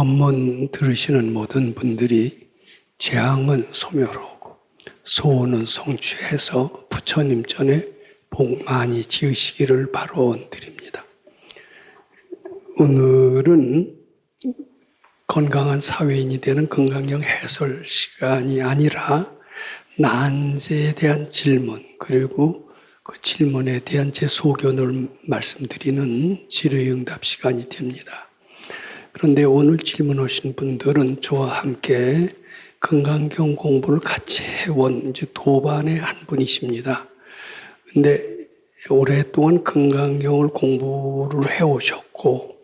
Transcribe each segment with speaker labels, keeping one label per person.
Speaker 1: 법문 들으시는 모든 분들이 재앙은 소멸하고 소원은 성취해서 부처님 전에 복 많이 지으시기를 바라드립니다. 오늘은 건강한 사회인이 되는 건강경 해설 시간이 아니라 난제에 대한 질문, 그리고 그 질문에 대한 제 소견을 말씀드리는 질의응답 시간이 됩니다. 그런데 오늘 질문하신 분들은 저와 함께 건강경 공부를 같이 해온 이제 도반의 한 분이십니다. 근데 오랫동안 건강경을 공부를 해오셨고,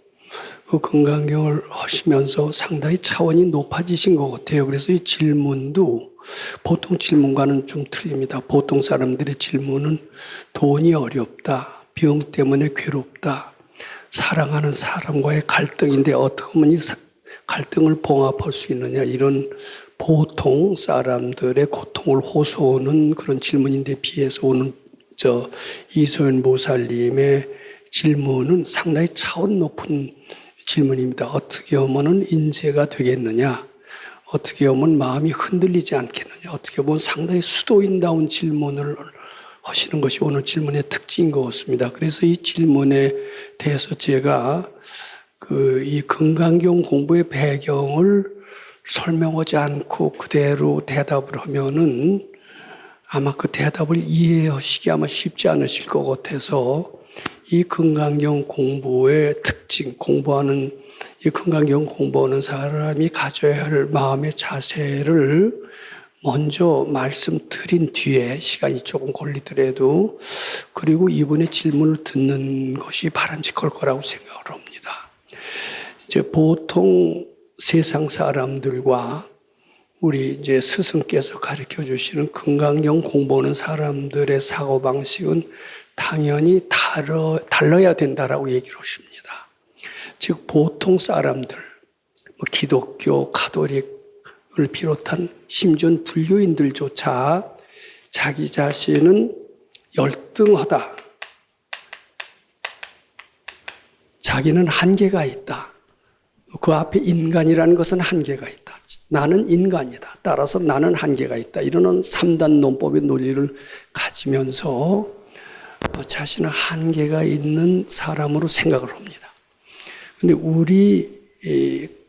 Speaker 1: 그 건강경을 하시면서 상당히 차원이 높아지신 것 같아요. 그래서 이 질문도 보통 질문과는 좀 틀립니다. 보통 사람들의 질문은 돈이 어렵다, 병 때문에 괴롭다, 사랑하는 사람과의 갈등인데 어떻게 하면 이 갈등을 봉합할 수 있느냐, 이런 보통 사람들의 고통을 호소하는 그런 질문인데 비해서 오늘 이소연 보살님의 질문은 상당히 차원 높은 질문입니다. 어떻게 하면 인재가 되겠느냐, 어떻게 하면 마음이 흔들리지 않겠느냐, 어떻게 보면 상당히 수도인다운 질문을 하시는 것이 오늘 질문의 특징인 것 같습니다. 그래서 이 질문에 대해서 제가 이 건강경 공부의 배경을 설명하지 않고 그대로 대답을 하면은 아마 그 대답을 이해하시기 아마 쉽지 않으실 것 같아서 이 건강경 공부의 특징, 이 건강경 공부하는 사람이 가져야 할 마음의 자세를 먼저 말씀드린 뒤에 시간이 조금 걸리더라도, 그리고 이분의 질문을 듣는 것이 바람직할 거라고 생각을 합니다. 이제 보통 세상 사람들과 우리 이제 스승께서 가르쳐 주시는 건강경 공부하는 사람들의 사고방식은 당연히 달라야 된다라고 얘기를 하십니다. 즉, 보통 사람들, 기독교, 가톨릭을 비롯한 심지어 불교인들조차 자기 자신은 열등하다, 자기는 한계가 있다, 그 앞에 인간이라는 것은 한계가 있다, 나는 인간이다, 따라서 나는 한계가 있다, 이러는 3단 논법의 논리를 가지면서 자신은 한계가 있는 사람으로 생각을 합니다. 그런데 우리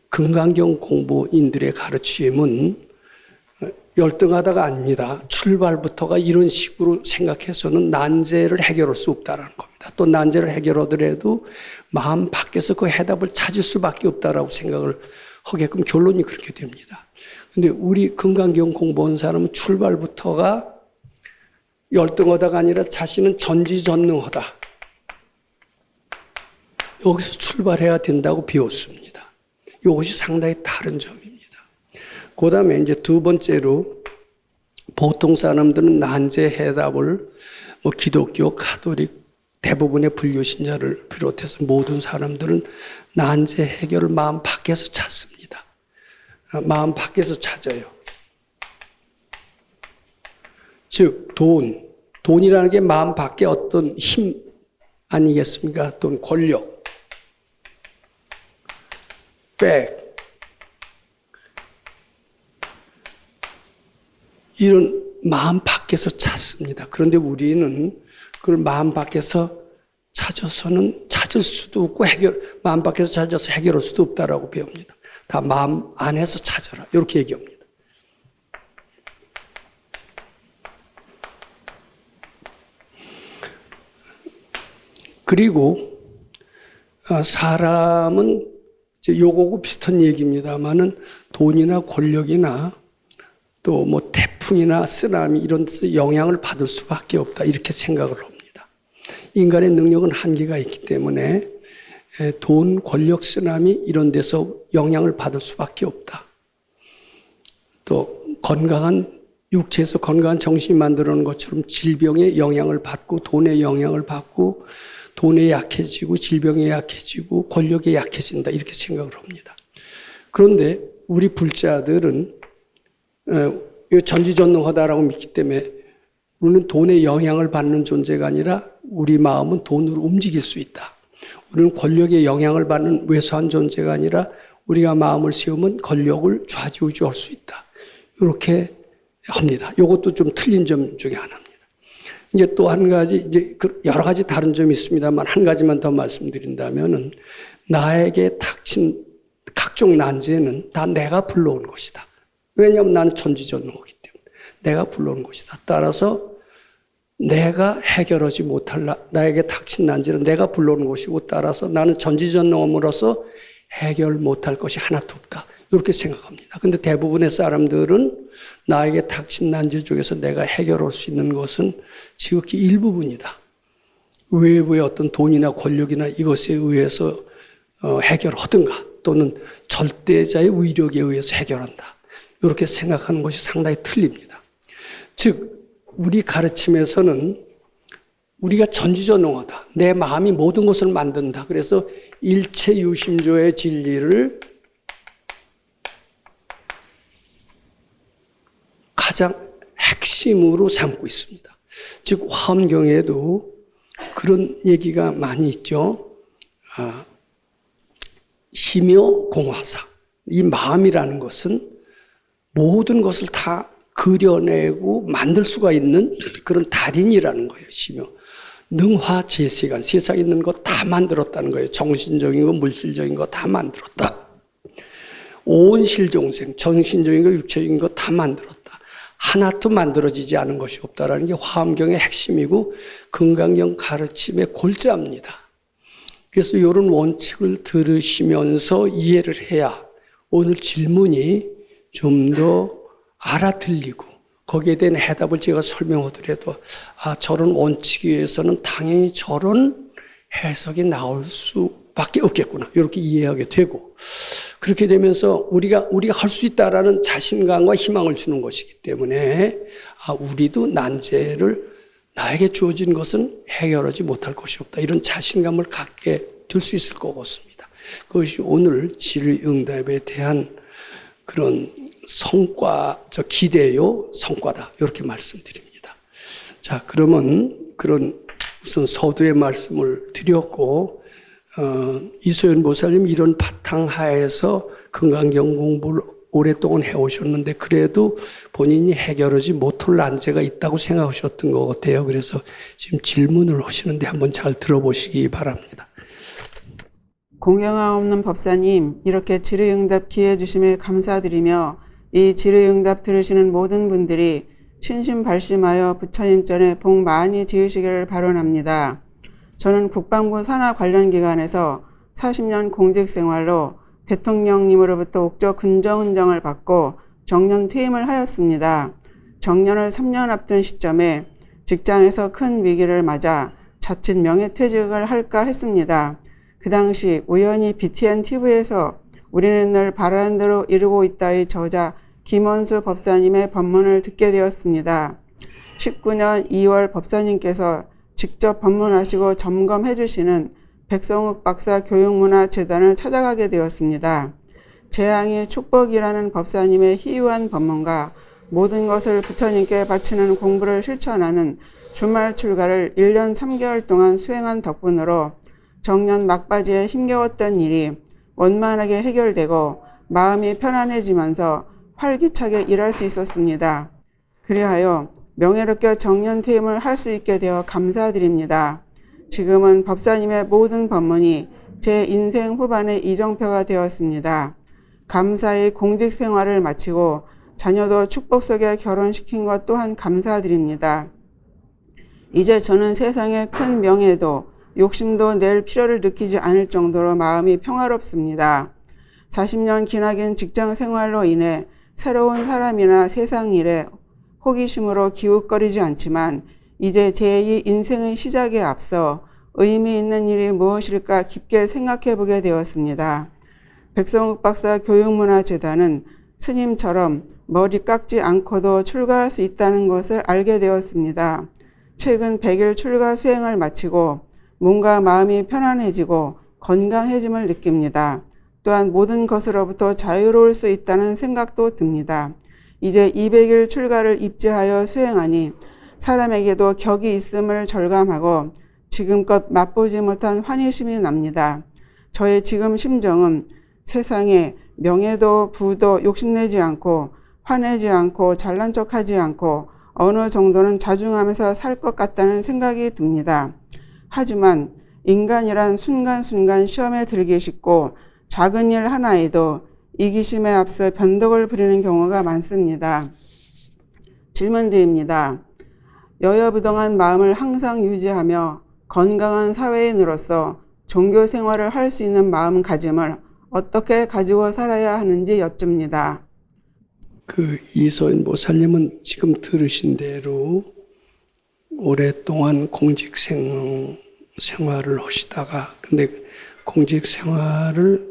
Speaker 1: 건강경 공부인들의 가르침은 열등하다가 아닙니다. 출발부터가 이런 식으로 생각해서는 난제를 해결할 수 없다는 겁니다. 또 난제를 해결하더라도 마음 밖에서 그 해답을 찾을 수밖에 없다라고 생각을 하게끔 결론이 그렇게 됩니다. 그런데 우리 건강경 공부한 사람은 출발부터가 열등하다가 아니라 자신은 전지전능하다, 여기서 출발해야 된다고 배웠습니다. 이것이 상당히 다른 점입니다. 그 다음에 이제 두 번째로, 보통 사람들은 난제 해답을 기독교, 가톨릭, 대부분의 불교 신자를 비롯해서 모든 사람들은 난제 해결을 마음 밖에서 찾습니다. 마음 밖에서 찾아요. 즉, 돈이라는 게 마음 밖에 어떤 힘 아니겠습니까? 또는 권력, 이런 마음 밖에서 찾습니다. 그런데 우리는 그걸 마음 밖에서 찾아서는 찾을 수도 없고 마음 밖에서 찾아서 해결할 수도 없다라고 배웁니다. 다 마음 안에서 찾아라, 이렇게 얘기합니다. 그리고 사람은 요거하고 비슷한 얘기입니다만은 돈이나 권력이나 또 태풍이나 쓰나미 이런 데서 영향을 받을 수밖에 없다, 이렇게 생각을 합니다. 인간의 능력은 한계가 있기 때문에 돈, 권력, 쓰나미 이런 데서 영향을 받을 수밖에 없다. 또 건강한 육체에서 건강한 정신이 만들어놓은 것처럼 질병의 영향을 받고 돈의 영향을 받고 돈에 약해지고 질병에 약해지고 권력에 약해진다, 이렇게 생각을 합니다. 그런데 우리 불자들은 전지전능하다라고 믿기 때문에 우리는 돈의 영향을 받는 존재가 아니라 우리 마음은 돈으로 움직일 수 있다. 우리는 권력의 영향을 받는 외소한 존재가 아니라 우리가 마음을 세우면 권력을 좌지우지할 수 있다. 이렇게 합니다. 이것도 좀 틀린 점 중에 하나입니다. 이제 또 한 가지, 이제 여러 가지 다른 점이 있습니다만 한 가지만 더 말씀드린다면은 나에게 닥친 각종 난제는 다 내가 불러온 것이다. 왜냐하면 나는 천지전능하기 때문에 내가 불러온 것이다. 따라서 내가 해결하지 못할 나에게 닥친 난제는 내가 불러온 것이고 따라서 나는 전지전능함으로써 해결 못할 것이 하나도 없다. 이렇게 생각합니다. 근데 대부분의 사람들은 나에게 닥친 난제 중에서 내가 해결할 수 있는 것은 지극히 일부분이다. 외부의 어떤 돈이나 권력이나 이것에 의해서 해결하든가 또는 절대자의 위력에 의해서 해결한다. 이렇게 생각하는 것이 상당히 틀립니다. 즉 우리 가르침에서는 우리가 전지전능하다. 내 마음이 모든 것을 만든다. 그래서 일체유심조의 진리를 가장 핵심으로 삼고 있습니다. 즉 화엄경에도 그런 얘기가 많이 있죠. 심묘공화사. 이 마음이라는 것은 모든 것을 다 그려내고 만들 수가 있는 그런 달인이라는 거예요. 심묘. 능화재세간 세상에 있는 거 다 만들었다는 거예요. 정신적인 거, 물질적인 거 다 만들었다. 온실종생, 정신적인 거, 육체적인 거 다 만들었다. 하나도 만들어지지 않은 것이 없다라는 게 화엄경의 핵심이고 금강경 가르침의 골자입니다. 그래서 이런 원칙을 들으시면서 이해를 해야 오늘 질문이 좀 더 알아들리고 거기에 대한 해답을 제가 설명하더라도 저런 원칙에 의해서는 당연히 저런 해석이 나올 수밖에 없겠구나 이렇게 이해하게 되고 그렇게 되면서 우리가 할 수 있다라는 자신감과 희망을 주는 것이기 때문에 우리도 난제를 나에게 주어진 것은 해결하지 못할 것이 없다 이런 자신감을 갖게 될 수 있을 것 같습니다. 그것이 오늘 질의응답에 대한 그런 기대요 성과다 이렇게 말씀드립니다. 자 그러면 그런 우선 서두에 말씀을 드렸고 이소연 보살님 이런 바탕하에서 금강경 공부를 오랫동안 해오셨는데 그래도 본인이 해결하지 못할 난제가 있다고 생각하셨던 것 같아요. 그래서 지금 질문을 하시는데 한번 잘 들어보시기 바랍니다.
Speaker 2: 공경하옵는 법사님, 이렇게 질의응답 기회 주심에 감사드리며 이 질의응답 들으시는 모든 분들이 신심발심하여 부처님 전에 복 많이 지으시기를 바라옵니다. 저는 국방부 산하 관련 기관에서 40년 공직생활로 대통령님으로부터 옥저 근정은정을 받고 정년 퇴임을 하였습니다. 정년을 3년 앞둔 시점에 직장에서 큰 위기를 맞아 자칫 명예퇴직을 할까 했습니다. 그 당시 우연히 BTN TV에서 우리는 늘 바라는 대로 이루고 있다의 저자 김원수 법사님의 법문을 듣게 되었습니다. 19년 2월 법사님께서 직접 법문하시고 점검해 주시는 백성욱 박사 교육문화재단을 찾아가게 되었습니다. 재앙의 축복이라는 법사님의 희유한 법문과 모든 것을 부처님께 바치는 공부를 실천하는 주말 출가를 1년 3개월 동안 수행한 덕분으로 정년 막바지에 힘겨웠던 일이 원만하게 해결되고 마음이 편안해지면서 활기차게 일할 수 있었습니다. 그리하여 명예롭게 정년 퇴임을 할 수 있게 되어 감사드립니다. 지금은 법사님의 모든 법문이 제 인생 후반의 이정표가 되었습니다. 감사히 공직 생활을 마치고 자녀도 축복 속에 결혼시킨 것 또한 감사드립니다. 이제 저는 세상에 큰 명예도 욕심도 낼 필요를 느끼지 않을 정도로 마음이 평화롭습니다. 40년 기나긴 직장 생활로 인해 새로운 사람이나 세상 일에 호기심으로 기웃거리지 않지만 이제 제2 인생의 시작에 앞서 의미 있는 일이 무엇일까 깊게 생각해 보게 되었습니다. 백성욱 박사 교육문화재단은 스님처럼 머리 깎지 않고도 출가할 수 있다는 것을 알게 되었습니다. 최근 100일 출가 수행을 마치고 몸과 마음이 편안해지고 건강해짐을 느낍니다. 또한 모든 것으로부터 자유로울 수 있다는 생각도 듭니다. 이제 200일 출가를 입지하여 수행하니 사람에게도 격이 있음을 절감하고 지금껏 맛보지 못한 환희심이 납니다. 저의 지금 심정은 세상에 명예도 부도 욕심내지 않고 화내지 않고 잘난 척하지 않고 어느 정도는 자중하면서 살 것 같다는 생각이 듭니다. 하지만 인간이란 순간순간 시험에 들기 쉽고 작은 일 하나에도 이기심에 앞서 변덕을 부리는 경우가 많습니다. 질문 드립니다. 여여부동한 마음을 항상 유지하며 건강한 사회인으로서 종교 생활을 할 수 있는 마음가짐을 어떻게 가지고 살아야 하는지 여쭙니다.
Speaker 1: 이소연 보살님은 지금 들으신 대로 오랫동안 공직 생활을 하시다가 근데 공직 생활을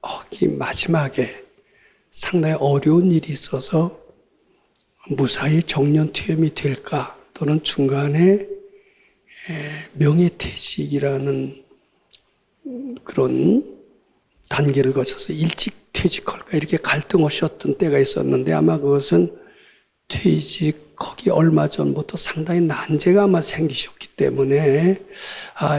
Speaker 1: 하기 마지막에 상당히 어려운 일이 있어서 무사히 정년퇴임이 될까 또는 중간에 명예퇴직이라는 그런 단계를 거쳐서 일찍 퇴직할까 이렇게 갈등하셨던 때가 있었는데 아마 그것은 퇴직하기 얼마 전부터 상당히 난제가 아마 생기셨기 때문에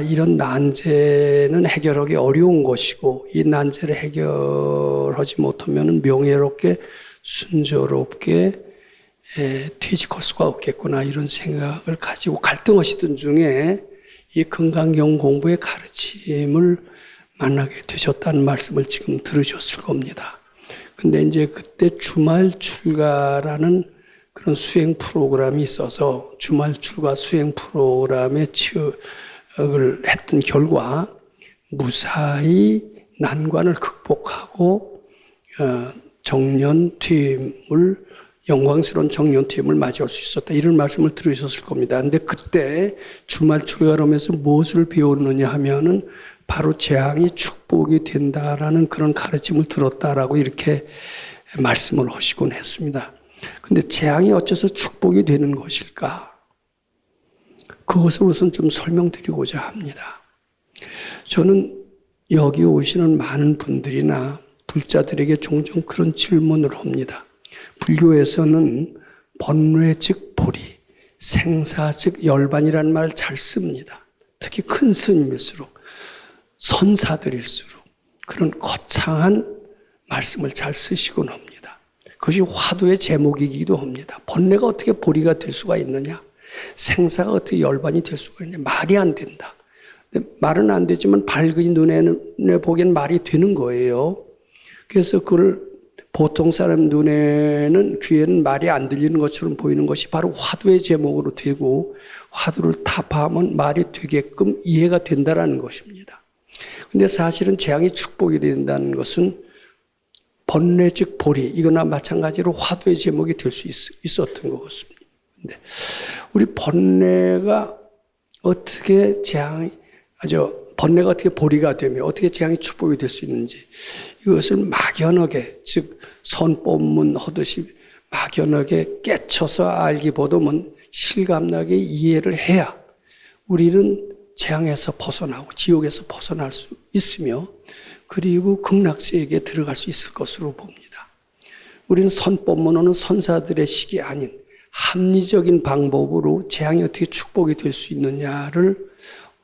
Speaker 1: 이런 난제는 해결하기 어려운 것이고 이 난제를 해결하지 못하면 명예롭게 순조롭게 퇴직할 수가 없겠구나 이런 생각을 가지고 갈등하시던 중에 이 건강경 공부의 가르침을 만나게 되셨다는 말씀을 지금 들으셨을 겁니다. 근데 이제 그때 주말 출가라는 그런 수행 프로그램이 있어서 주말 출가 수행 프로그램에 취업을 했던 결과 무사히 난관을 극복하고 영광스러운 정년퇴임을 맞이할 수 있었다. 이런 말씀을 들으셨을 겁니다. 근데 그때 주말 출가를 하면서 무엇을 배웠느냐 하면은 바로 재앙이 축복이 된다라는 그런 가르침을 들었다라고 이렇게 말씀을 하시곤 했습니다. 근데 재앙이 어째서 축복이 되는 것일까? 그것을 우선 좀 설명드리고자 합니다. 저는 여기 오시는 많은 분들이나 불자들에게 종종 그런 질문을 합니다. 불교에서는 번뇌 즉 보리, 생사 즉 열반이라는 말을 잘 씁니다. 특히 큰 스님일수록 선사들일수록 그런 거창한 말씀을 잘 쓰시곤 합니다. 그것이 화두의 제목이기도 합니다. 번뇌가 어떻게 보리가 될 수가 있느냐? 생사가 어떻게 열반이 될 수가 있느냐? 말이 안 된다. 말은 안 되지만 밝은 눈에 보기엔 말이 되는 거예요. 그래서 그걸 보통 사람 눈에는 귀에는 말이 안 들리는 것처럼 보이는 것이 바로 화두의 제목으로 되고 화두를 타파하면 말이 되게끔 이해가 된다라는 것입니다. 근데 사실은 재앙이 축복이 된다는 것은 번뇌 즉 보리 이거나 마찬가지로 화두의 제목이 될 수 있었던 것 같습니다. 근데 우리 번뇌가 어떻게 번뇌가 어떻게 보리가 되며 어떻게 재앙이 축복이 될 수 있는지 이것을 막연하게 즉 선법문 하듯이 막연하게 깨쳐서 알기보다는 실감나게 이해를 해야 우리는 재앙에서 벗어나고 지옥에서 벗어날 수 있으며 그리고 극락세계에 들어갈 수 있을 것으로 봅니다. 우리는 선법문호는 선사들의 식이 아닌 합리적인 방법으로 재앙이 어떻게 축복이 될 수 있느냐를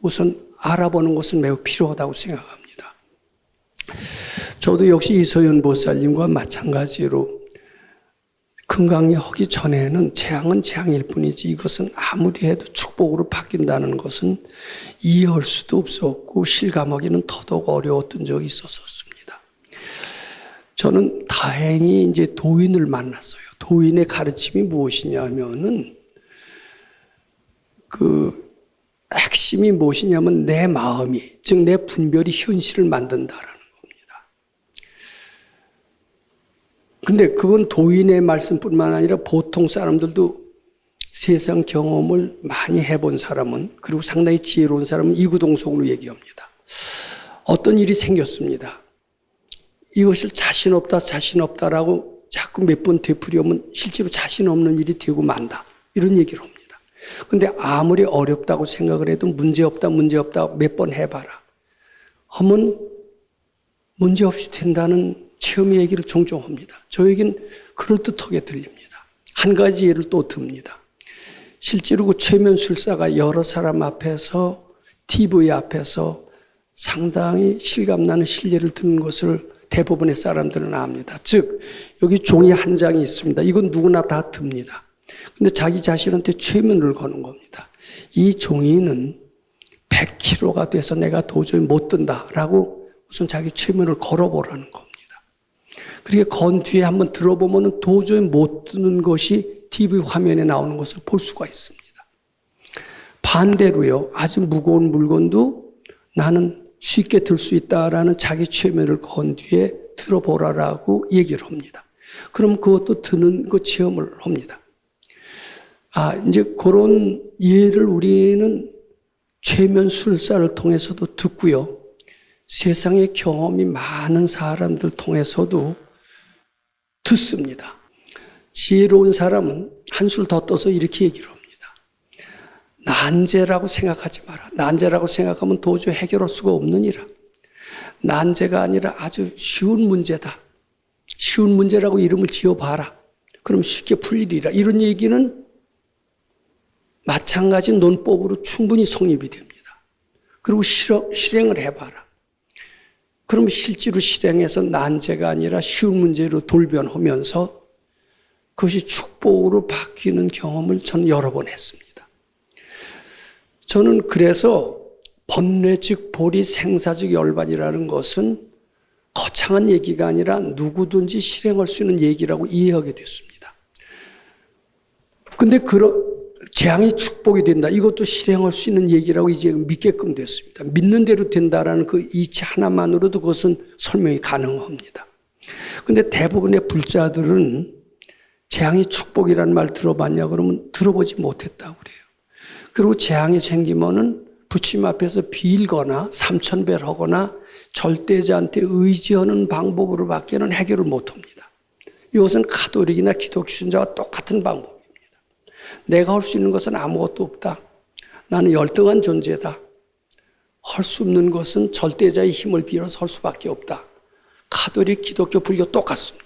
Speaker 1: 우선 알아보는 것은 매우 필요하다고 생각합니다. 저도 역시 이소연 보살님과 마찬가지로 금강리 하기 전에는 재앙은 재앙일 뿐이지 이것은 아무리 해도 축복으로 바뀐다는 것은 이해할 수도 없었고 실감하기는 더더욱 어려웠던 적이 있었습니다. 저는 다행히 이제 도인을 만났어요. 도인의 가르침이 무엇이냐면은 핵심이 무엇이냐면 내 마음이 즉 내 분별이 현실을 만든다라는 겁니다. 근데 그건 도인의 말씀뿐만 아니라 보통 사람들도 세상 경험을 많이 해본 사람은 그리고 상당히 지혜로운 사람은 이구동성으로 얘기합니다. 어떤 일이 생겼습니다. 이것을 자신 없다라고 자꾸 몇 번 되풀이하면 실제로 자신 없는 일이 되고 만다. 이런 얘기를 합니다. 근데 아무리 어렵다고 생각을 해도 문제없다 몇 번 해봐라 하면 문제없이 된다는 체험의 얘기를 종종 합니다. 저에겐 그럴듯하게 들립니다. 한 가지 예를 또 듭니다. 실제로 그 최면술사가 여러 사람 앞에서 TV 앞에서 상당히 실감나는 실례를 듣는 것을 대부분의 사람들은 압니다. 즉 여기 종이 한 장이 있습니다. 이건 누구나 다 듭니다. 근데 자기 자신한테 최면을 거는 겁니다. 이 종이는 100kg가 돼서 내가 도저히 못 든다라고 우선 자기 최면을 걸어보라는 겁니다. 그렇게 건 뒤에 한번 들어보면 도저히 못 드는 것이 TV 화면에 나오는 것을 볼 수가 있습니다. 반대로요, 아주 무거운 물건도 나는 쉽게 들 수 있다라는 자기 최면을 건 뒤에 들어보라라고 얘기를 합니다. 그럼 그것도 드는 그 체험을 합니다. 이제 그런 예를 우리는 최면술사를 통해서도 듣고요. 세상의 경험이 많은 사람들 통해서도 듣습니다. 지혜로운 사람은 한술 더 떠서 이렇게 얘기를 합니다. 난제라고 생각하지 마라. 난제라고 생각하면 도저히 해결할 수가 없느니라. 난제가 아니라 아주 쉬운 문제다. 쉬운 문제라고 이름을 지어봐라. 그럼 쉽게 풀리리라. 이런 얘기는 마찬가지 논법으로 충분히 성립이 됩니다. 그리고 실행을 해봐라. 그럼 실제로 실행해서 난제가 아니라 쉬운 문제로 돌변하면서 그것이 축복으로 바뀌는 경험을 저는 여러 번 했습니다. 저는 그래서 번뇌 즉 보리 생사적 열반이라는 것은 거창한 얘기가 아니라 누구든지 실행할 수 있는 얘기라고 이해하게 됐습니다. 근데 재앙이 축복이 된다. 이것도 실행할 수 있는 얘기라고 이제 믿게끔 됐습니다. 믿는 대로 된다라는 그 이치 하나만으로도 그것은 설명이 가능합니다. 근데 대부분의 불자들은 재앙이 축복이라는 말 들어봤냐 그러면 들어보지 못했다고 그래요. 그리고 재앙이 생기면은 부처님 앞에서 빌거나 삼천배하거나 절대자한테 의지하는 방법으로 밖에는 해결을 못합니다. 이것은 가톨릭이나 기독교 신자와 똑같은 방법입니다. 내가 할 수 있는 것은 아무것도 없다. 나는 열등한 존재다. 할 수 없는 것은 절대자의 힘을 빌어서 할 수밖에 없다. 가톨릭, 기독교, 불교 똑같습니다.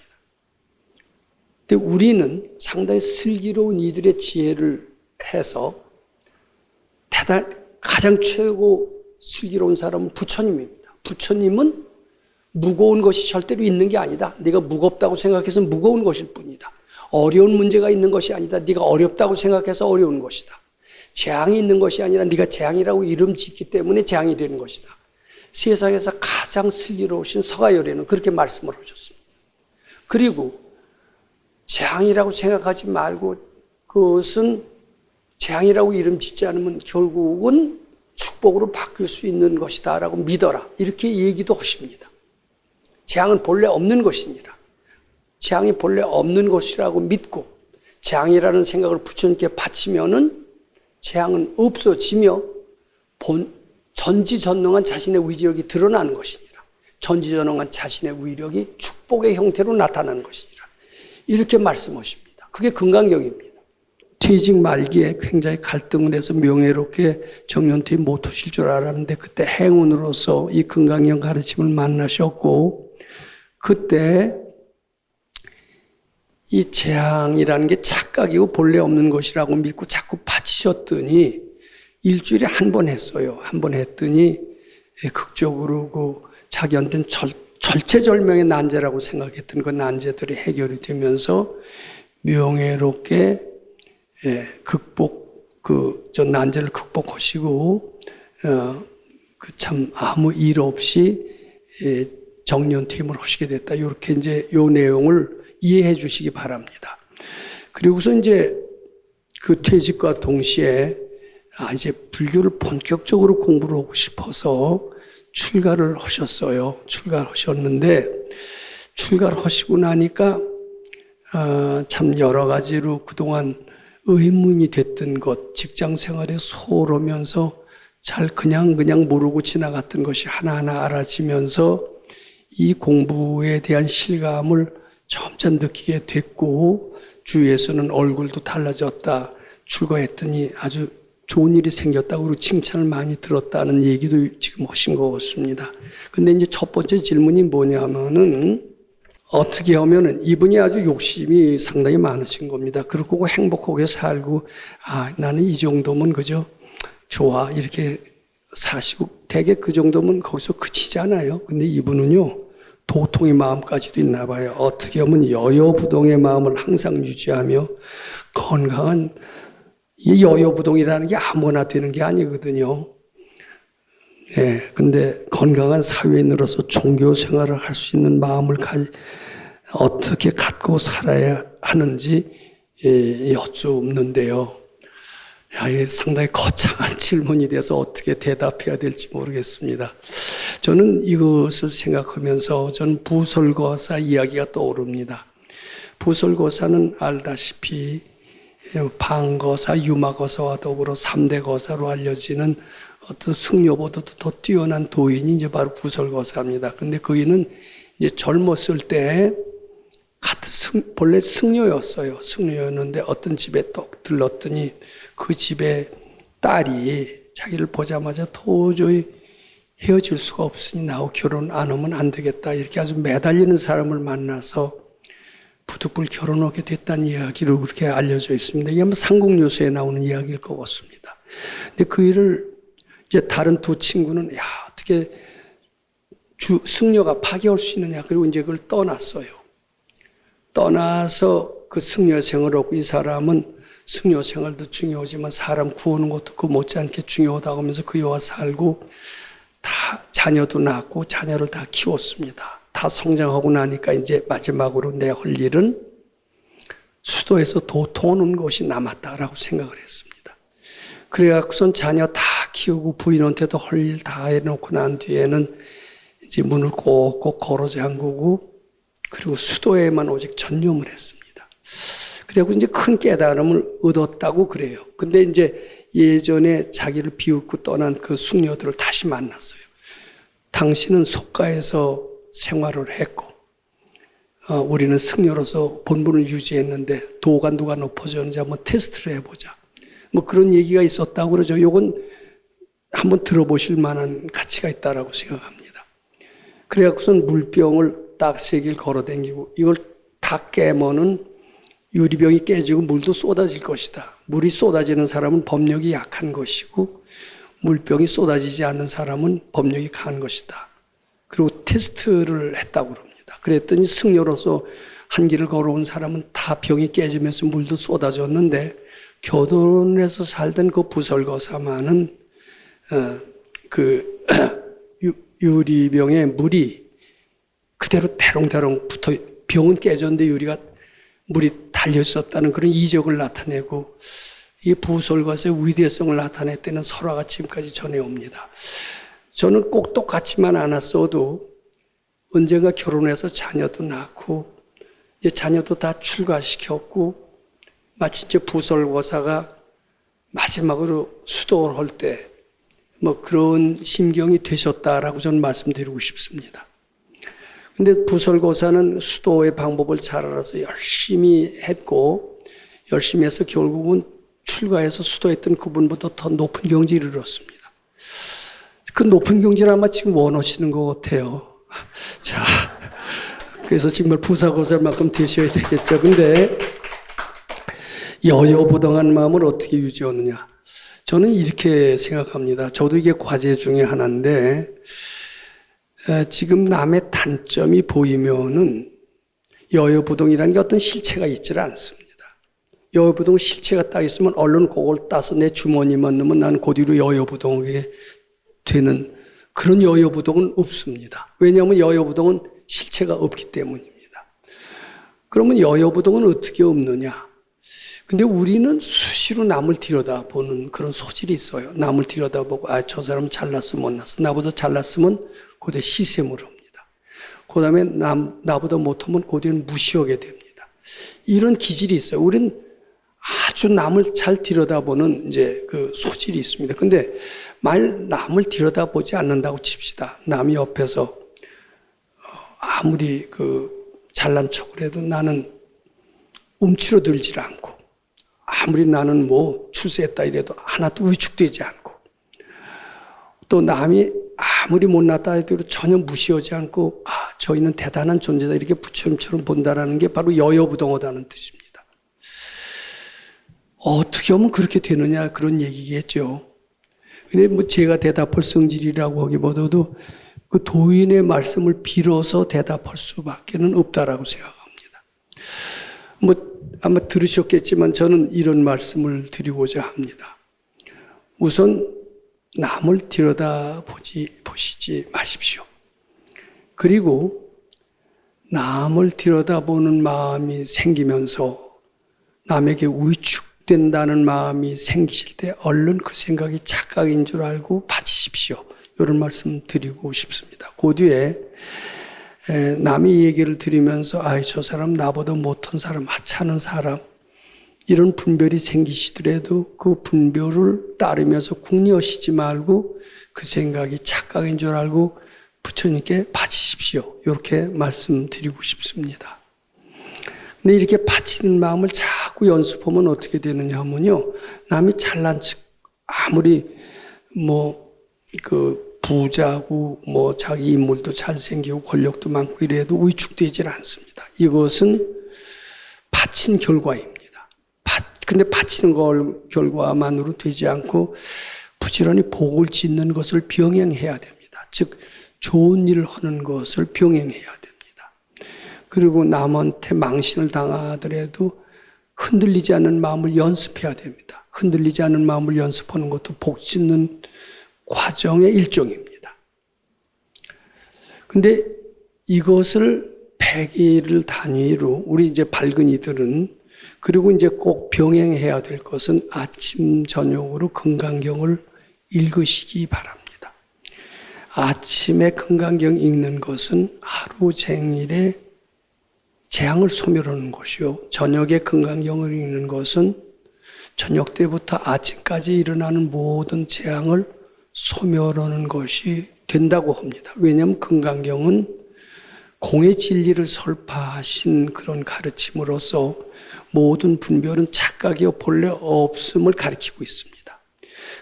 Speaker 1: 근데 우리는 상당히 슬기로운 이들의 지혜를 해서 가장 최고 슬기로운 사람은 부처님입니다. 부처님은 무거운 것이 절대로 있는 게 아니다. 네가 무겁다고 생각해서 무거운 것일 뿐이다. 어려운 문제가 있는 것이 아니다. 네가 어렵다고 생각해서 어려운 것이다. 재앙이 있는 것이 아니라 네가 재앙이라고 이름 짓기 때문에 재앙이 되는 것이다. 세상에서 가장 슬기로우신 서가열에는 그렇게 말씀을 하셨습니다. 그리고 재앙이라고 생각하지 말고 그것은 재앙이라고 이름 짓지 않으면 결국은 축복으로 바뀔 수 있는 것이다 라고 믿어라. 이렇게 얘기도 하십니다. 재앙은 본래 없는 것이니라. 재앙이 본래 없는 것이라고 믿고 재앙이라는 생각을 부처님께 바치면은 재앙은 없어지며 전지전능한 자신의 위력이 드러나는 것이니라. 전지전능한 자신의 위력이 축복의 형태로 나타나는 것이니라. 이렇게 말씀하십니다. 그게 금강경입니다. 퇴직 말기에 굉장히 갈등을 해서 명예롭게 정년퇴 못하실 줄 알았는데 그때 행운으로서 이 금강경 가르침을 만나셨고 그때 이 재앙이라는 게 착각이고 본래 없는 것이라고 믿고 자꾸 바치셨더니 일주일에 한 번 했어요. 한 번 했더니 극적으로 자기한테는 절체절명의 난제라고 생각했던 그 난제들이 해결이 되면서 명예롭게 저 난제를 극복하시고 참 아무 일 없이 정년퇴임을 하시게 됐다. 이렇게 이제 요 내용을 이해해 주시기 바랍니다. 그리고서 이제 그 퇴직과 동시에 이제 불교를 본격적으로 공부를 하고 싶어서 출가를 하셨어요. 출가하셨는데 출가를 하시고 나니까 참 여러 가지로 그동안 의문이 됐던 것, 직장 생활에 소홀하면서 잘 그냥 모르고 지나갔던 것이 하나하나 알아지면서 이 공부에 대한 실감을 점점 느끼게 됐고 주위에서는 얼굴도 달라졌다. 출가했더니 아주 좋은 일이 생겼다고 그리고 칭찬을 많이 들었다는 얘기도 지금 하신 것 같습니다. 근데 이제 첫 번째 질문이 뭐냐면은 어떻게 하면은 이분이 아주 욕심이 상당히 많으신 겁니다. 그렇고 행복하게 살고 나는 이 정도면 그저 좋아 이렇게 사시고 대개 그 정도면 거기서 그치잖아요. 근데 이분은요 도통의 마음까지도 있나 봐요. 어떻게 보면 여여부동의 마음을 항상 유지하며 건강한 이 여여부동이라는 게 아무나 되는 게 아니거든요. 예, 근데 건강한 사회인으로서 종교 생활을 할 수 있는 마음을 어떻게 갖고 살아야 하는지 여쭙는데요. 이게 상당히 거창한 질문이 돼서 어떻게 대답해야 될지 모르겠습니다. 저는 이것을 생각하면서 저는 부설거사 이야기가 떠오릅니다. 부설거사는 알다시피 방거사, 유마거사와 더불어 3대 거사로 알려지는 어떤 승려보다도 더 뛰어난 도인이 이제 바로 부설거사입니다. 근데 그이는 이제 젊었을 때 본래 승려였어요. 승려였는데 어떤 집에 또 들렀더니 그 집에 딸이 자기를 보자마자 도저히 헤어질 수가 없으니 나하고 결혼 안 하면 안 되겠다. 이렇게 아주 매달리는 사람을 만나서 부득불 결혼하게 됐다는 이야기로 그렇게 알려져 있습니다. 이게 아마 삼국유수에 나오는 이야기일 것 같습니다. 근데 그 일을 이제 다른 두 친구는 어떻게 승려가 파괴할 수 있느냐. 그리고 이제 그걸 떠났어요. 떠나서 그 승려 생활을 하고 이 사람은 승려 생활도 중요하지만 사람 구하는 것도 그 못지않게 중요하다고 하면서 그와 살고 다 자녀도 낳고 자녀를 다 키웠습니다. 다 성장하고 나니까 이제 마지막으로 내 할 일은 수도에서 도통하는 것이 남았다라고 생각을 했습니다. 그래갖고선 자녀 다 키우고 부인한테도 할 일 다 해놓고 난 뒤에는 이제 문을 꼭꼭 걸어 잠그고 그리고 수도에만 오직 전념을 했습니다. 그리고 이제 큰 깨달음을 얻었다고 그래요. 근데 이제 예전에 자기를 비웃고 떠난 그 숙녀들을 다시 만났어요. 당신은 속가에서 생활을 했고, 우리는 승려로서 본분을 유지했는데 도가 누가 높아졌는지 한번 테스트를 해보자. 뭐 그런 얘기가 있었다고 그러죠. 요건 한번 들어보실 만한 가치가 있다라고 생각합니다. 그래갖고선 물병을 딱 3개를 걸어당기고 이걸 다 깨면은 유리병이 깨지고 물도 쏟아질 것이다. 물이 쏟아지는 사람은 법력이 약한 것이고 물병이 쏟아지지 않는 사람은 법력이 강한 것이다. 그리고 테스트를 했다고 그럽니다. 그랬더니 승려로서 한 길을 걸어온 사람은 다 병이 깨지면서 물도 쏟아졌는데 교돈에서 살던 그 부설거사만은 그 유리병에 물이 그대로 대롱대롱 붙어 병은 깨졌는데 물이 달려 있었다는 그런 이적을 나타내고 이 부설거사의 위대성을 나타냈다는 설화가 지금까지 전해옵니다. 저는 꼭 똑같지만 않았어도 언젠가 결혼해서 자녀도 낳고 이제 자녀도 다 출가시켰고 마치 이제 부설거사가 마지막으로 수도를 할 때 뭐 그런 심경이 되셨다라고 저는 말씀드리고 싶습니다. 근데 부설거사는 수도의 방법을 잘 알아서 열심히 했고 열심히 해서 결국은 출가해서 수도했던 그분보다 더 높은 경지를 이뤘습니다. 그 높은 경지를 아마 지금 원하시는 것 같아요. 자, 그래서 정말 부사거사만큼 되셔야 되겠죠. 근데 여여부동한 마음을 어떻게 유지하느냐? 저는 이렇게 생각합니다. 저도 이게 과제 중에 하나인데 지금 남의 단점이 보이면은 여여부동이라는 게 어떤 실체가 있질 않습니다. 여여부동 실체가 딱 있으면 얼른 그걸 따서 내 주머니만 넣으면 나는 그 뒤로 여여부동하게 되는 그런 여여부동은 없습니다. 왜냐하면 여여부동은 실체가 없기 때문입니다. 그러면 여여부동은 어떻게 없느냐? 근데 우리는 수시로 남을 들여다보는 그런 소질이 있어요. 남을 들여다보고 저 사람 잘났어 못났어. 나보다 잘났으면 그대 시샘을 합니다. 그 다음에 나보다 못하면 그대는 무시하게 됩니다. 이런 기질이 있어요. 우리는 아주 남을 잘 들여다보는 이제 그 소질이 있습니다. 근데 만일 남을 들여다보지 않는다고 칩시다. 남이 옆에서 아무리 잘난 척을 해도 나는 움츠러들질 않고 아무리 나는 출세했다 이래도 하나도 위축되지 않고 또 남이 아무리 못났다 해도 전혀 무시하지 않고 저희는 대단한 존재다 이렇게 부처님처럼 본다라는 게 바로 여여부동하다는 뜻입니다. 어떻게 하면 그렇게 되느냐 그런 얘기겠죠. 근데 제가 대답할 성질이라고 하기보다도 그 도인의 말씀을 빌어서 대답할 수밖에는 없다라고 생각합니다. 아마 들으셨겠지만 저는 이런 말씀을 드리고자 합니다. 우선 남을 보시지 마십시오. 그리고 남을 들여다보는 마음이 생기면서 남에게 위축된다는 마음이 생기실 때 얼른 그 생각이 착각인 줄 알고 바치십시오. 이런 말씀 드리고 싶습니다. 그 뒤에 남의 얘기를 들으면서 저 사람 나보다 못한 사람, 하찮은 사람 이런 분별이 생기시더라도 그 분별을 따르면서 궁리하시지 말고 그 생각이 착각인 줄 알고 부처님께 바치십시오. 이렇게 말씀드리고 싶습니다. 근데 이렇게 바치는 마음을 자꾸 연습하면 어떻게 되느냐 하면요. 남이 잘난 척, 아무리 부자고 자기 인물도 잘생기고 권력도 많고 이래도 위축되질 않습니다. 이것은 바친 결과입니다. 근데 바치는 결과만으로 되지 않고 부지런히 복을 짓는 것을 병행해야 됩니다. 즉 좋은 일을 하는 것을 병행해야 됩니다. 그리고 남한테 망신을 당하더라도 흔들리지 않는 마음을 연습해야 됩니다. 흔들리지 않는 마음을 연습하는 것도 복 짓는 과정의 일종입니다. 근데 이것을 100일 단위로 우리 이제 밝은이들은 그리고 이제 꼭 병행해야 될 것은 아침 저녁으로 금강경을 읽으시기 바랍니다. 아침에 금강경 읽는 것은 하루 종일의 재앙을 소멸하는 것이요. 저녁에 금강경을 읽는 것은 저녁 때부터 아침까지 일어나는 모든 재앙을 소멸하는 것이 된다고 합니다. 왜냐하면 금강경은 공의 진리를 설파하신 그런 가르침으로서 모든 분별은 착각이요 본래 없음을 가리키고 있습니다.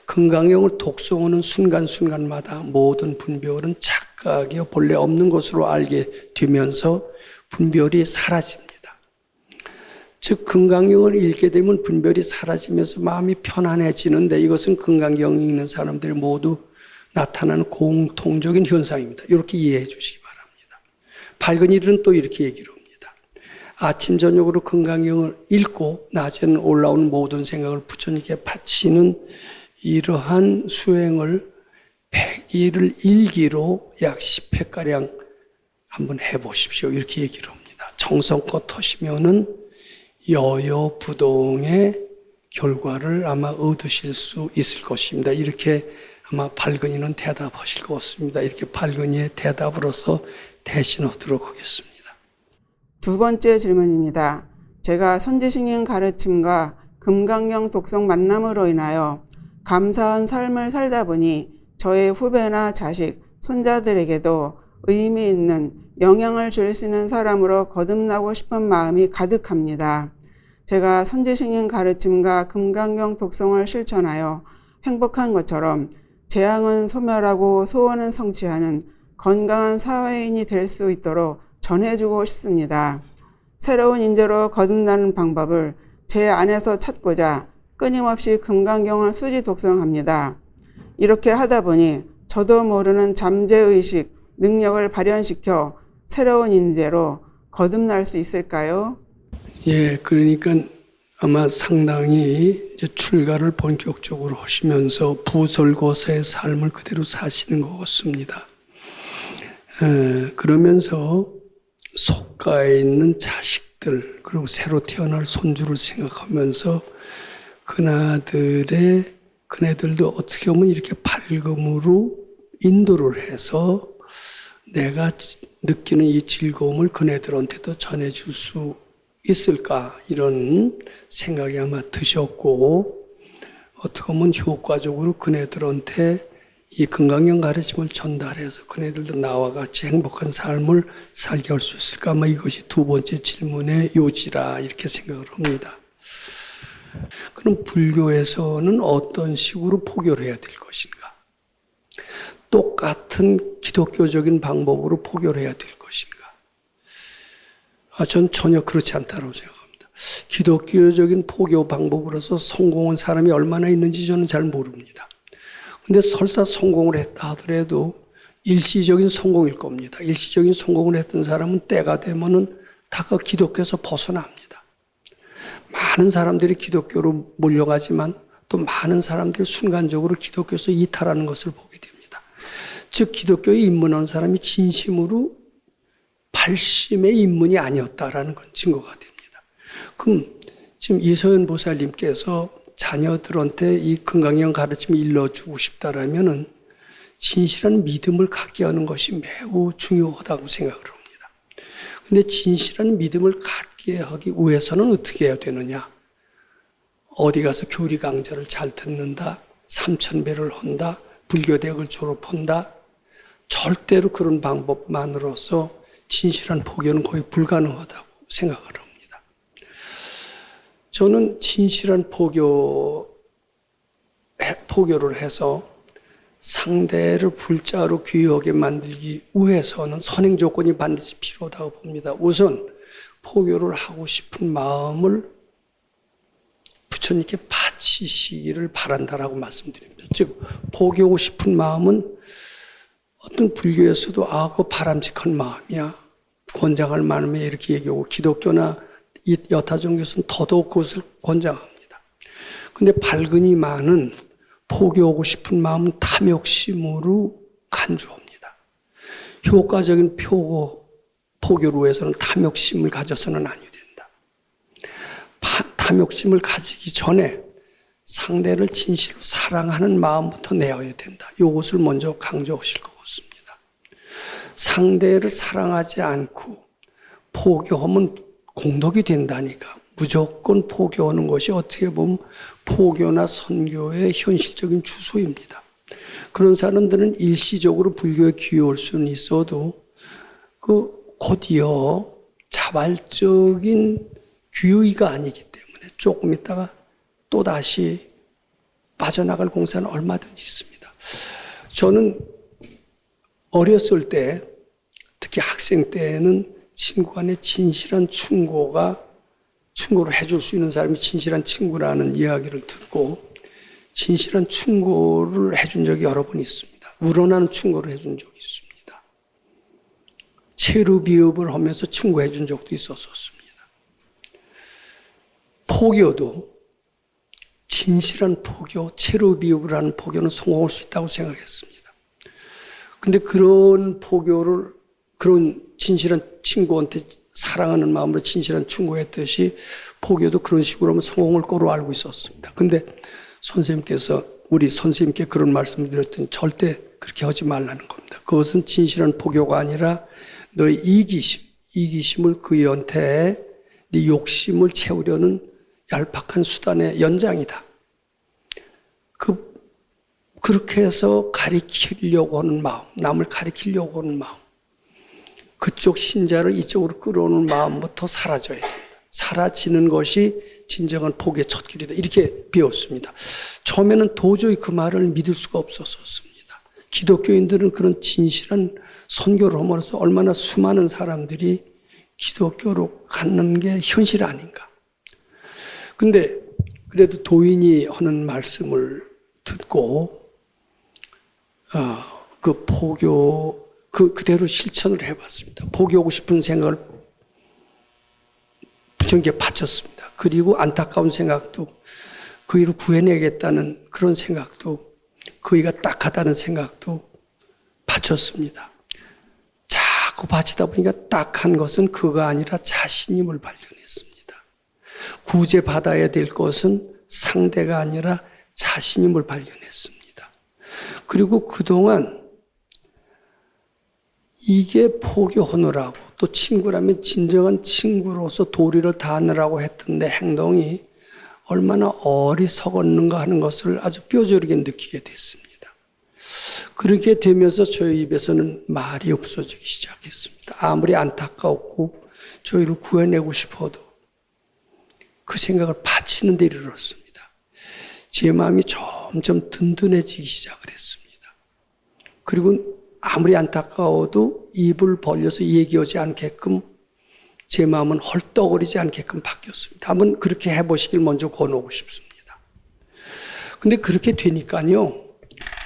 Speaker 1: 금강경을 독송하는 순간순간마다 모든 분별은 착각이요 본래 없는 것으로 알게 되면서 분별이 사라집니다. 즉 금강경을 읽게 되면 분별이 사라지면서 마음이 편안해지는데 이것은 금강경 읽는 사람들이 모두 나타나는 공통적인 현상입니다. 이렇게 이해해 주시기 바랍니다. 밝은 이들은 또 이렇게 얘기를 합니다. 아침 저녁으로 금강경을 읽고 낮에는 올라오는 모든 생각을 부처님께 바치는 이러한 수행을 100일을 일기로 약 10회가량 한번 해보십시오. 이렇게 얘기를 합니다. 정성껏 하시면은 여여부동의 결과를 아마 얻으실 수 있을 것입니다. 이렇게 아마 밝은이는 대답하실 것 같습니다. 이렇게 밝은이의 대답으로서 대신하도록 하겠습니다.
Speaker 2: 두 번째 질문입니다. 제가 선지식님 가르침과 금강경 독성 만남으로 인하여 감사한 삶을 살다 보니 저의 후배나 자식, 손자들에게도 의미 있는 영향을 줄 수 있는 사람으로 거듭나고 싶은 마음이 가득합니다. 제가 선지식님 가르침과 금강경 독성을 실천하여 행복한 것처럼 재앙은 소멸하고 소원은 성취하는 건강한 사회인이 될 수 있도록 전해주고 싶습니다. 새로운 인재로 거듭나는 방법을 제 안에서 찾고자 끊임없이 금강경을 수지 독성합니다. 이렇게 하다 보니 저도 모르는 잠재의식, 능력을 발현시켜 새로운 인재로 거듭날 수 있을까요?
Speaker 1: 예, 그러니까 아마 상당히 이제 출가를 본격적으로 하시면서 부설고사의 삶을 그대로 사시는 것 같습니다. 그러면서 속가에 있는 자식들 그리고 새로 태어날 손주를 생각하면서 그네들도 어떻게 보면 이렇게 밝음으로 인도를 해서 내가 느끼는 이 즐거움을 그네들한테도 전해줄 수 있을까 이런 생각이 아마 드셨고 어떻게 보면 효과적으로 그네들한테 이 금강경 가르침을 전달해서 그네들도 나와 같이 행복한 삶을 살게 할 수 있을까 아마 이것이 두 번째 질문의 요지라 이렇게 생각을 합니다. 그럼 불교에서는 어떤 식으로 포교를 해야 될 것인가? 똑같은 기독교적인 방법으로 포교를 해야 될 것인가? 전 전혀 그렇지 않다고 생각합니다. 기독교적인 포교 방법으로서 성공한 사람이 얼마나 있는지 저는 잘 모릅니다. 근데 설사 성공을 했다 하더라도 일시적인 성공일 겁니다. 일시적인 성공을 했던 사람은 때가 되면은 다 그 기독교에서 벗어납니다. 많은 사람들이 기독교로 몰려가지만 또 많은 사람들이 순간적으로 기독교에서 이탈하는 것을 보게 됩니다. 즉 기독교에 입문한 사람이 진심으로 발심의 입문이 아니었다라는 건 증거가 됩니다. 그럼 지금 이소연 보살님께서 자녀들한테 이 금강경 가르침을 일러주고 싶다라면은 진실한 믿음을 갖게 하는 것이 매우 중요하다고 생각을 합니다. 근데 진실한 믿음을 갖게 하기 위해서는 어떻게 해야 되느냐? 어디 가서 교리 강좌를 잘 듣는다, 삼천배를 한다, 불교대학을 졸업한다. 절대로 그런 방법만으로서 진실한 포교는 거의 불가능하다고 생각을 합니다. 저는 진실한 포교를 해서 상대를 불자로 귀하게 만들기 위해서는 선행 조건이 반드시 필요하다고 봅니다. 우선 포교를 하고 싶은 마음을 부처님께 바치시기를 바란다라고 말씀드립니다. 즉 포교하고 싶은 마음은 어떤 불교에서도 그 바람직한 마음이야, 권장할 마음이야 이렇게 얘기하고 기독교나 여타 종교에서는 더더욱 그것을 권장합니다. 그런데 발근이만은 포교하고 싶은 마음은 탐욕심으로 간주합니다. 효과적인 포교를 위해서는 탐욕심을 가져서는 아니 된다. 탐욕심을 가지기 전에 상대를 진실로 사랑하는 마음부터 내어야 된다. 이것을 먼저 강조하실 것 같습니다. 상대를 사랑하지 않고 포교하면 공덕이 된다니까. 무조건 포교하는 것이 어떻게 보면 포교나 선교의 현실적인 주소입니다. 그런 사람들은 일시적으로 불교에 귀여울 수는 있어도 곧이어 자발적인 귀의가 아니기 때문에 조금 있다가 또다시 빠져나갈 공사는 얼마든지 있습니다. 저는 어렸을 때, 특히 학생 때는 친구 간의 진실한 충고를 해줄 수 있는 사람이 진실한 친구라는 이야기를 듣고 진실한 충고를 해준 적이 여러 번 있습니다. 우러나는 충고를 해준 적이 있습니다. 체루비읍을 하면서 충고해 준 적도 있었습니다. 포교도 진실한 포교, 체루비읍을 하는 포교는 성공할 수 있다고 생각했습니다. 근데 그런 포교를 그런 진실한 친구한테 사랑하는 마음으로 진실한 충고했듯이 포교도 그런 식으로 하면 성공을 거로 알고 있었습니다. 근데 우리 선생님께 그런 말씀을 드렸더니 절대 그렇게 하지 말라는 겁니다. 그것은 진실한 포교가 아니라 너의 이기심을 그이한테 네 욕심을 채우려는 얄팍한 수단의 연장이다. 그렇게 해서 가리키려고 하는 마음, 남을 가리키려고 하는 마음, 그쪽 신자를 이쪽으로 끌어오는 마음부터 사라져야 된다. 사라지는 것이 진정한 포교의 첫 길이다. 이렇게 배웠습니다. 처음에는 도저히 그 말을 믿을 수가 없었습니다. 기독교인들은 그런 진실한 선교를 함으로써 얼마나 수많은 사람들이 기독교로 갖는 게 현실 아닌가. 근데 그래도 도인이 하는 말씀을 듣고 그 포교 그대로 실천을 해봤습니다. 포교하고 싶은 생각을 부처님께 바쳤습니다. 그리고 안타까운 생각도 그이를 구해내겠다는 그런 생각도 그이가 딱하다는 생각도 바쳤습니다. 자꾸 바치다 보니까 딱한 것은 그가 아니라 자신임을 발견했습니다. 구제받아야 될 것은 상대가 아니라 자신임을 발견했습니다. 그리고 그동안 이게 포교하느라고 또 친구라면 진정한 친구로서 도리를 다하느라고 했던 내 행동이 얼마나 어리석었는가 하는 것을 아주 뼈저리게 느끼게 됐습니다. 그렇게 되면서 저희 입에서는 말이 없어지기 시작했습니다. 아무리 안타까웠고 저희를 구해내고 싶어도 그 생각을 바치는 데 이르렀습니다. 제 마음이 점점 든든해지기 시작을 했습니다. 그리고 아무리 안타까워도 입을 벌려서 얘기하지 않게끔 제 마음은 헐떡거리지 않게끔 바뀌었습니다. 한번 그렇게 해보시길 먼저 권하고 싶습니다. 근데 그렇게 되니까요,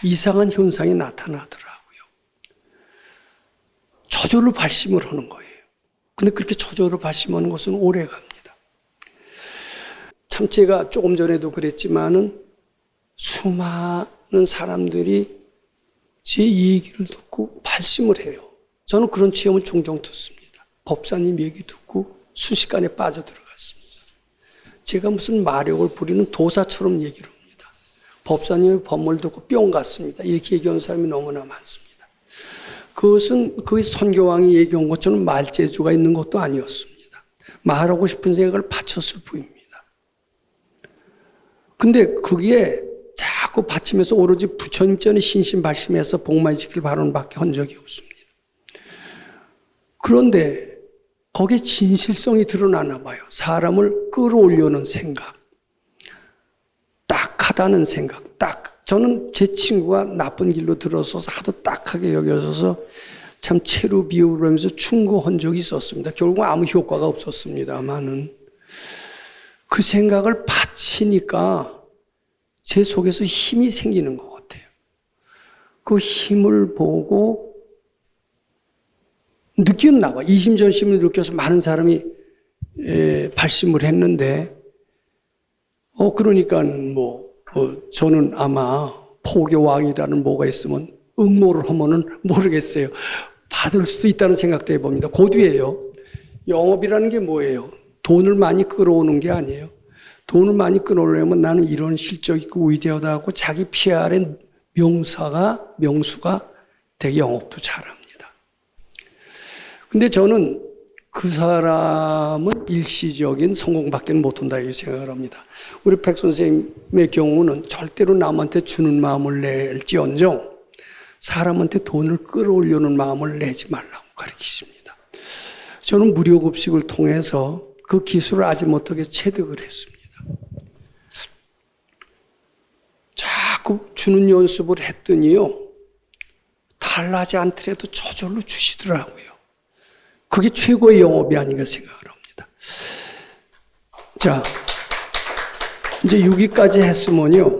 Speaker 1: 이상한 현상이 나타나더라고요. 저절로 발심을 하는 거예요. 근데 그렇게 저절로 발심하는 것은 오래 갑니다. 참 제가 조금 전에도 그랬지만은 수많은 사람들이 제 얘기를 듣고 발심을 해요. 저는 그런 체험을 종종 듣습니다. 법사님 얘기 듣고 순식간에 빠져들어갔습니다. 제가 무슨 마력을 부리는 도사처럼 얘기를 합니다. 법사님의 법문을 듣고 뿅 갔습니다. 이렇게 얘기하는 사람이 너무나 많습니다. 그것은 그 선교왕이 얘기한 것처럼 말재주가 있는 것도 아니었습니다. 말하고 싶은 생각을 바쳤을 뿐입니다. 근데 그게 자꾸 받침해서 오로지 부처님 전에 신신발심해서 복만이 지킬 발언밖에 한 적이 없습니다. 그런데 거기에 진실성이 드러나나 봐요. 사람을 끌어올려는 생각, 딱하다는 생각, 저는 제 친구가 나쁜 길로 들어서서 하도 딱하게 여겨져서 참 체루 비유를 하면서 충고한 적이 있었습니다. 결국 아무 효과가 없었습니다만은 그 생각을 바치니까 제 속에서 힘이 생기는 것 같아요. 그 힘을 보고 느꼈나 봐. 이심전심을 느껴서 많은 사람이 발심을 했는데 그러니까 저는 아마 포교왕이라는 뭐가 있으면 응모를 하면은 모르겠어요. 받을 수도 있다는 생각도 해봅니다. 고뒤에요. 영업이라는 게 뭐예요? 돈을 많이 끌어오는 게 아니에요. 돈을 많이 끌어오려면 나는 이런 실적 있고 위대하다고 자기 PR의 명수가 되게 영업도 잘합니다. 근데 저는 그 사람은 일시적인 성공밖에 못한다 이렇게 생각을 합니다. 우리 백 선생님의 경우는 절대로 남한테 주는 마음을 낼지언정 사람한테 돈을 끌어올려는 마음을 내지 말라고 가르치십니다. 저는 무료급식을 통해서 그 기술을 아직 못하게 체득을 했습니다. 자꾸 주는 연습을 했더니요. 달라지 않더라도 저절로 주시더라고요. 그게 최고의 영업이 아닌가 생각을 합니다. 자, 이제 여기까지 했으면요.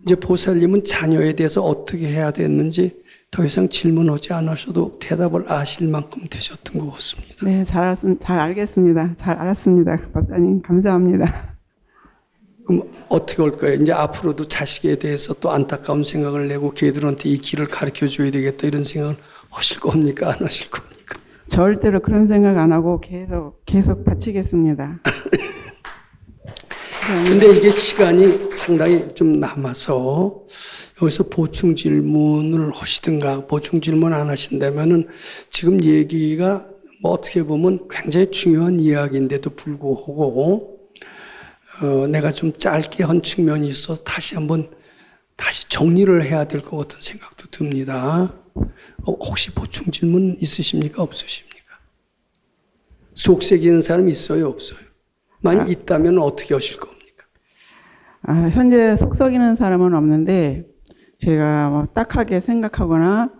Speaker 1: 이제 보살님은 자녀에 대해서 어떻게 해야 됐는지 더 이상 질문하지 않으셔도 대답을 아실 만큼 되셨던 것 같습니다.
Speaker 2: 네, 잘 알겠습니다. 잘 알았습니다. 박사님, 감사합니다.
Speaker 1: 그럼 어떻게 할 거예요? 이제 앞으로도 자식에 대해서 또 안타까운 생각을 내고 걔들한테 이 길을 가르쳐 줘야 되겠다 이런 생각을 하실 겁니까? 안 하실 겁니까?
Speaker 2: 절대로 그런 생각 안 하고 계속 바치겠습니다.
Speaker 1: 근데 이게 시간이 상당히 좀 남아서 여기서 보충 질문을 하시든가 보충 질문 안 하신다면은 지금 얘기가 뭐 어떻게 보면 굉장히 중요한 이야기인데도 불구하고 내가 좀 짧게 한 측면이 있어서 다시 정리를 해야 될 것 같은 생각도 듭니다. 혹시 보충 질문 있으십니까? 없으십니까? 속색이는 사람 있어요? 없어요? 만약 있다면 어떻게 하실 겁니까?
Speaker 2: 현재 속썩이는 사람은 없는데 제가 뭐 딱하게 생각하거나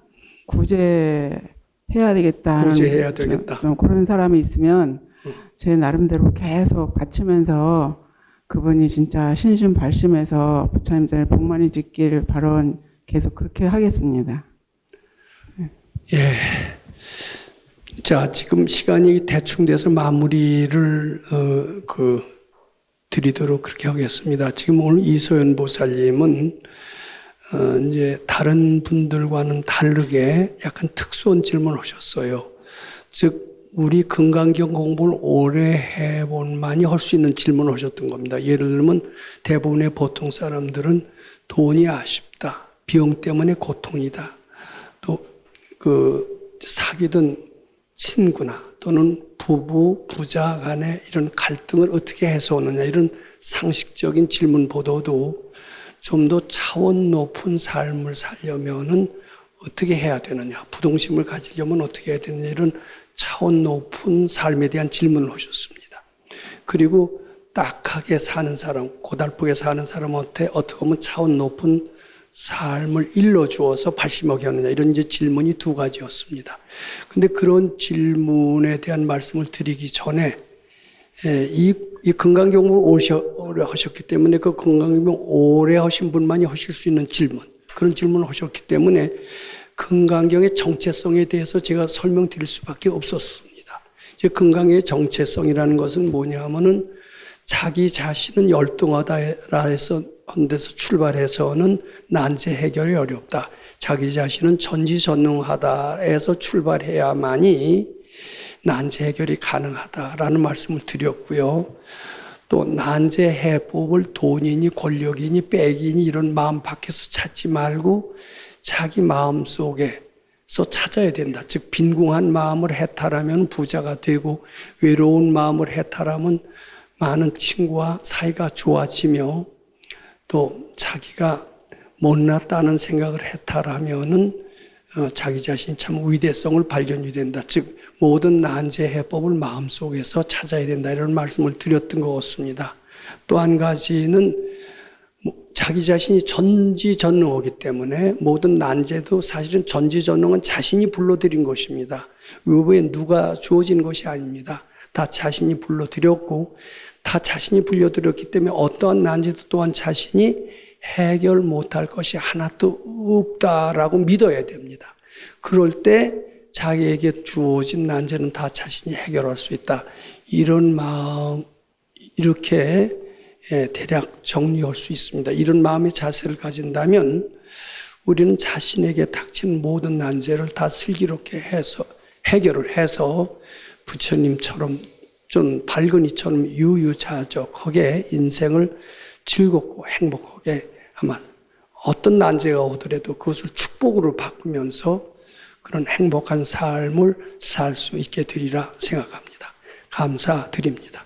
Speaker 2: 구제해야 되겠다는
Speaker 1: 구제해야 되겠다.
Speaker 2: 좀 그런 사람이 있으면 제 나름대로 계속 바치면서 그분이 진짜 신신발심해서 부처님 전에 복만이 짓길 발언 계속 그렇게 하겠습니다.
Speaker 1: 예. 자, 지금 시간이 대충 돼서 마무리를 드리도록 그렇게 하겠습니다. 지금 오늘 이소연 보살님은 이제 다른 분들과는 다르게 약간 특수한 질문을 하셨어요. 즉 우리 금강경 공부를 오래 해본 만이 할 수 있는 질문을 하셨던 겁니다. 예를 들면 대부분의 보통 사람들은 돈이 아쉽다, 병 때문에 고통이다, 또 사귀던 친구나 또는 부부, 부자 간의 이런 갈등을 어떻게 해소하느냐 이런 상식적인 질문보다도 좀 더 차원 높은 삶을 살려면은 어떻게 해야 되느냐, 부동심을 가지려면 어떻게 해야 되느냐 이런 차원 높은 삶에 대한 질문을 하셨습니다. 그리고 딱하게 사는 사람, 고달프게 사는 사람한테 어떻게 하면 차원 높은 삶을 일러주어서 발심하게 하느냐 이런 이제 질문이 두 가지였습니다. 근데 그런 질문에 대한 말씀을 드리기 전에 이 건강경험을 오래 하셨기 때문에 그 건강경험 오래 하신 분만이 하실 수 있는 질문, 그런 질문을 하셨기 때문에 건강경의 정체성에 대해서 제가 설명드릴 수밖에 없었습니다. 이제 건강의 정체성이라는 것은 뭐냐 하면은 자기 자신은 열등하다라 해서 한 데서 출발해서는 난제 해결이 어렵다. 자기 자신은 전지전능하다 해서 출발해야만이 난제 해결이 가능하다라는 말씀을 드렸고요. 또 난제 해법을 돈이니 권력이니 백이니 이런 마음 밖에서 찾지 말고 자기 마음 속에서 찾아야 된다. 즉 빈궁한 마음을 해탈하면 부자가 되고 외로운 마음을 해탈하면 많은 친구와 사이가 좋아지며 또 자기가 못났다는 생각을 해탈하면은 자기 자신이 참 위대성을 발견이 된다. 즉 모든 난제 해법을 마음속에서 찾아야 된다. 이런 말씀을 드렸던 것 같습니다. 또 한 가지는 자기 자신이 전지전능하기 때문에 모든 난제도 사실은 전지전능은 자신이 불러들인 것입니다. 외부에 누가 주어진 것이 아닙니다. 다 자신이 불러들였고 다 자신이 불러들였기 때문에 어떠한 난제도 또한 자신이 해결 못할 것이 하나도 없다라고 믿어야 됩니다. 그럴 때 자기에게 주어진 난제는 다 자신이 해결할 수 있다. 이런 마음, 이렇게 대략 정리할 수 있습니다. 이런 마음의 자세를 가진다면 우리는 자신에게 닥친 모든 난제를 다 슬기롭게 해서 해결을 해서 부처님처럼 좀 밝은 이처럼 유유자적하게 인생을 즐겁고 행복하게 아마 어떤 난제가 오더라도 그것을 축복으로 바꾸면서 그런 행복한 삶을 살 수 있게 되리라 생각합니다. 감사드립니다.